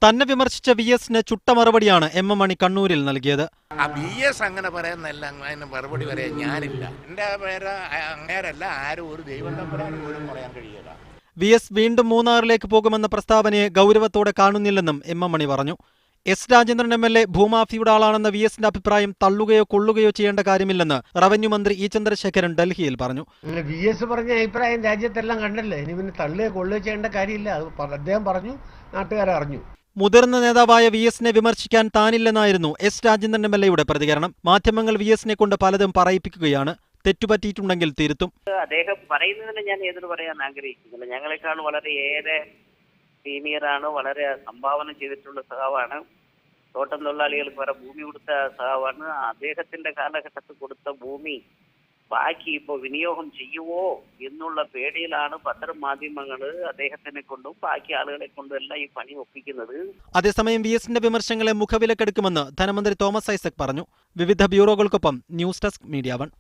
തന്നെ വിമർശിച്ച VS-ന് ചുട്ട മറുപടിയാണ് MM മണി കണ്ണൂരിൽ നൽകിയത്. VS അങ്ങനെ പറയുന്നല്ല, അതിന് മറുപടി പറയാൻ ഞാനില്ല. എൻ്റെ പേര് അങ്ങേരല്ല, ആരും ഒരു ദൈവം തമ്പുരാൻ പോലും പറയാൻ കഴിയില്ല. VS വീണ്ടും മൂന്നാറിലേക്ക് പോകുമെന്ന പ്രസ്താവനയെ ഗൗരവത്തോടെ കാണുന്നില്ലെന്നും MM മണി പറഞ്ഞു. S. രാജേന്ദ്രൻ MLA ഭൂമാഫിയുടെ ആളാണെന്ന VS-ന്റെ അഭിപ്രായം തള്ളുകയോ കൊള്ളുകയോ ചെയ്യേണ്ട കാര്യമില്ലെന്ന് റവന്യൂ മന്ത്രി E. ചന്ദ്രശേഖരൻ ഡൽഹിയിൽ പറഞ്ഞു. VS പറഞ്ഞ അഭിപ്രായം രാജ്യത്തെല്ലാം കണ്ടല്ലേ, ഇനി പിന്നെ തള്ളുകയോ കൊള്ളുകയോ ചെയ്യേണ്ട കാര്യമില്ല. അത് അദ്ദേഹം പറഞ്ഞു, നാട്ടുകാരറിഞ്ഞു. മുതിർന്ന നേതാവായ VS-നെ വിമർശിക്കാൻ താനില്ലെന്നായിരുന്നു S. രാജേന്ദ്രൻ MLA-യുടെ പ്രതികരണം. മാധ്യമങ്ങൾ VS-നെ കൊണ്ട് പലതും പറയിപ്പിക്കുകയാണ്. തെറ്റുപറ്റിയിട്ടുണ്ടെങ്കിൽ തിരുത്തും. അദ്ദേഹം പറയുന്നതിന് ഞാൻ എതിർ പറയാൻ ആഗ്രഹിക്കുന്നില്ല. ഞങ്ങളെക്കാൾ വളരെയേറെ സീനിയറാണ്, വളരെ സംഭാവന ചെയ്തിട്ടുള്ള സഹാവാണ്. തോട്ടം തൊഴിലാളികൾക്ക് വരെ ഭൂമി കൊടുത്ത സഹാവാണ്. അദ്ദേഹത്തിന്റെ കാലഘട്ടത്തിൽ കൊടുത്ത ഭൂമി ബാക്കി ഇപ്പോൾ വിനിയോഗം ചെയ്യുവോ എന്നുള്ള പേടിയിലാണ് പത്രമാധ്യമങ്ങൾ അദ്ദേഹത്തിനെ കൊണ്ടും ബാക്കി ആളുകളെ കൊണ്ടും എല്ലാം ഈ പണി ഒപ്പിക്കുന്നത്. അതേസമയം VS-ന്റെ വിമർശനങ്ങളെ മുഖവിലക്കെടുക്കുമെന്ന് ധനമന്ത്രി തോമസ് ഐസക് പറഞ്ഞു. വിവിധ ബ്യൂറോകൾക്കൊപ്പം ന്യൂസ് ഡെസ്ക് മീഡിയ 1.